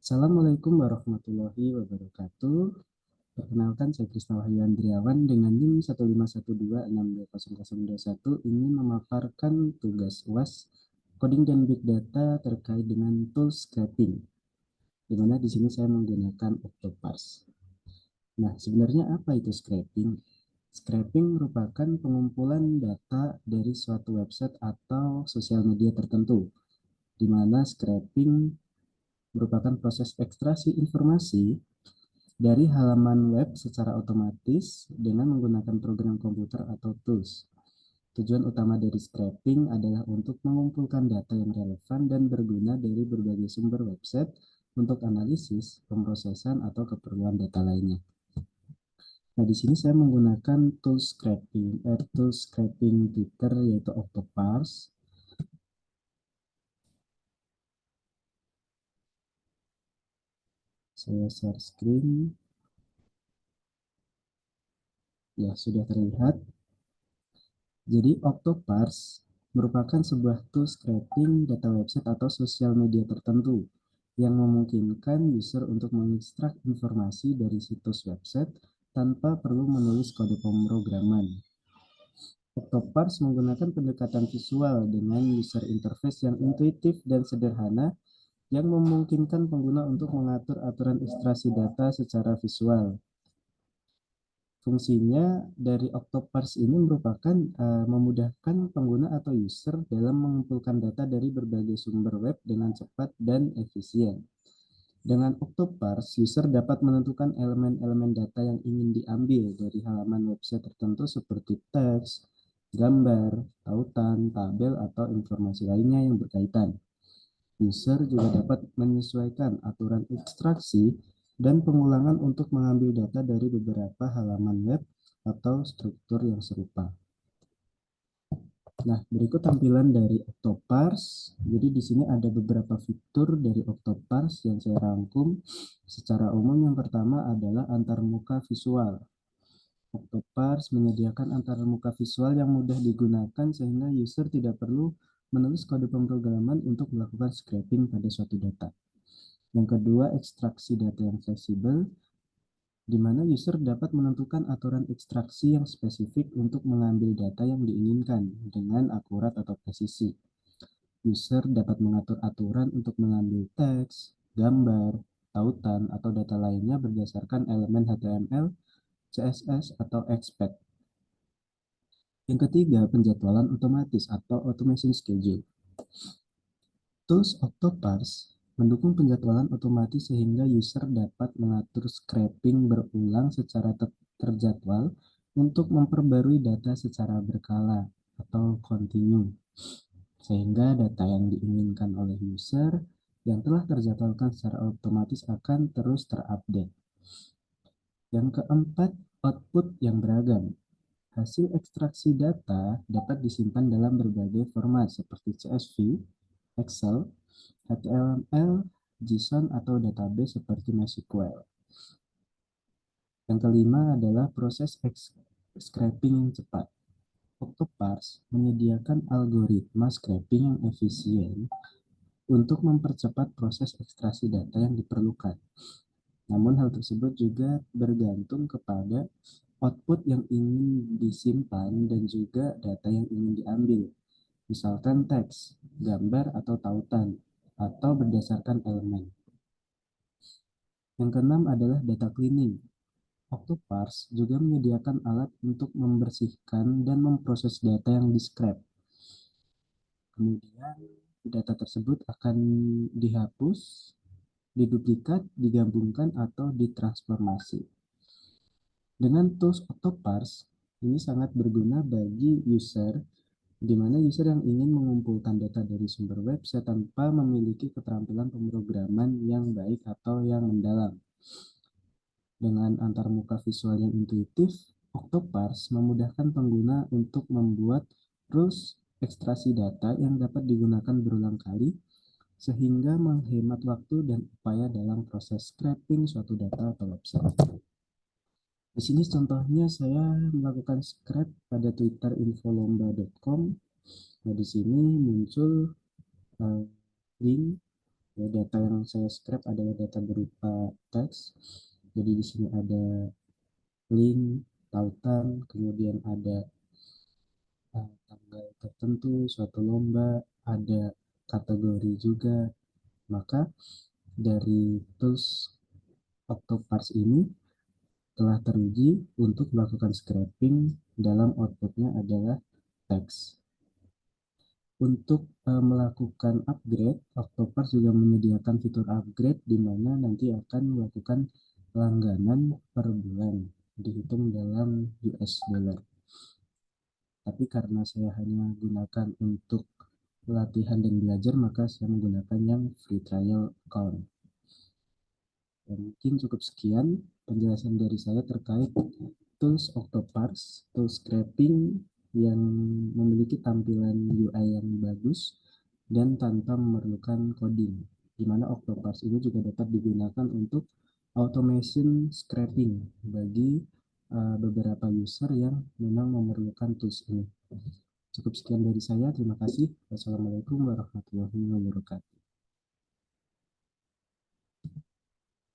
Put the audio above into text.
Assalamualaikum warahmatullahi wabarakatuh. Perkenalkan, saya Krisna Wahyu Andriawan dengan NIM 15126200021 ingin memaparkan tugas UAS coding dan big data terkait dengan tools scraping, di mana di sini saya menggunakan Octoparse. Nah, sebenarnya apa itu scraping? Scraping merupakan pengumpulan data dari suatu website atau sosial media tertentu, di mana scraping merupakan proses ekstraksi informasi dari halaman web secara otomatis dengan menggunakan program komputer atau tools. Tujuan utama dari scraping adalah untuk mengumpulkan data yang relevan dan berguna dari berbagai sumber website untuk analisis, pemrosesan, atau keperluan data lainnya. Nah, di sini saya menggunakan tools scraping Twitter yaitu Octoparse. Saya share screen. Ya, sudah terlihat. Jadi Octoparse merupakan sebuah tools scraping data website atau sosial media tertentu yang memungkinkan user untuk mengekstrak informasi dari situs website tanpa perlu menulis kode pemrograman. Octoparse menggunakan pendekatan visual dengan user interface yang intuitif dan sederhana yang memungkinkan pengguna untuk mengatur aturan ekstraksi data secara visual. Fungsinya dari Octoparse ini merupakan memudahkan pengguna atau user dalam mengumpulkan data dari berbagai sumber web dengan cepat dan efisien. Dengan Octoparse, user dapat menentukan elemen-elemen data yang ingin diambil dari halaman website tertentu seperti teks, gambar, tautan, tabel, atau informasi lainnya yang berkaitan. User juga dapat menyesuaikan aturan ekstraksi dan pengulangan untuk mengambil data dari beberapa halaman web atau struktur yang serupa. Nah, berikut tampilan dari Octoparse. Jadi di sini ada beberapa fitur dari Octoparse yang saya rangkum. Secara umum yang pertama adalah antarmuka visual. Octoparse menyediakan antarmuka visual yang mudah digunakan sehingga user tidak perlu menulis kode pemrograman untuk melakukan scraping pada suatu data. Yang kedua, ekstraksi data yang fleksibel, di mana user dapat menentukan aturan ekstraksi yang spesifik untuk mengambil data yang diinginkan dengan akurat atau presisi. User dapat mengatur aturan untuk mengambil teks, gambar, tautan, atau data lainnya berdasarkan elemen HTML, CSS, atau XPath. Yang ketiga, penjadwalan otomatis atau automation schedule. Tools Octoparse mendukung penjadwalan otomatis sehingga user dapat mengatur scraping berulang secara terjadwal untuk memperbarui data secara berkala atau kontinu, sehingga data yang diinginkan oleh user yang telah terjadwalkan secara otomatis akan terus terupdate. Yang keempat, output yang beragam. Hasil ekstraksi data dapat disimpan dalam berbagai format seperti CSV, Excel, HTML, JSON, atau database seperti MySQL. Yang kelima adalah proses scraping yang cepat. Octoparse menyediakan algoritma scraping yang efisien untuk mempercepat proses ekstraksi data yang diperlukan. Namun hal tersebut juga bergantung kepada output yang ingin disimpan dan juga data yang ingin diambil. Misalkan teks, gambar, atau tautan, atau berdasarkan elemen. Yang keenam adalah data cleaning. Octoparse juga menyediakan alat untuk membersihkan dan memproses data yang di-scrap. Kemudian data tersebut akan dihapus, diduplikat, digabungkan, atau ditransformasi. Dengan tools Octoparse, ini sangat berguna bagi user di mana user yang ingin mengumpulkan data dari sumber website tanpa memiliki keterampilan pemrograman yang baik atau yang mendalam. Dengan antarmuka visual yang intuitif, Octoparse memudahkan pengguna untuk membuat rules ekstraksi data yang dapat digunakan berulang kali, sehingga menghemat waktu dan upaya dalam proses scraping suatu data atau website. Di sini contohnya saya melakukan scrap pada Twitter infolomba.com. Nah, di sini muncul link Ya, data yang saya scrap adalah data berupa teks. Jadi di sini ada link, tautan, kemudian ada tanggal tertentu, suatu lomba, ada kategori juga. Maka dari tools Octoparse ini telah teruji untuk melakukan scraping dalam outputnya adalah teks. Untuk melakukan upgrade, Octoparse juga menyediakan fitur upgrade di mana nanti akan melakukan langganan per bulan, dihitung dalam US dollar. Tapi karena saya hanya gunakan untuk latihan dan belajar, maka saya menggunakan yang free trial account. Dan mungkin cukup sekian penjelasan dari saya terkait tools Octoparse, tools scraping yang memiliki tampilan UI yang bagus dan tanpa memerlukan coding, di mana Octoparse ini juga dapat digunakan untuk automation scraping bagi beberapa user yang memang memerlukan tools ini. Cukup sekian dari saya. Terima kasih. Wassalamualaikum warahmatullahi wabarakatuh.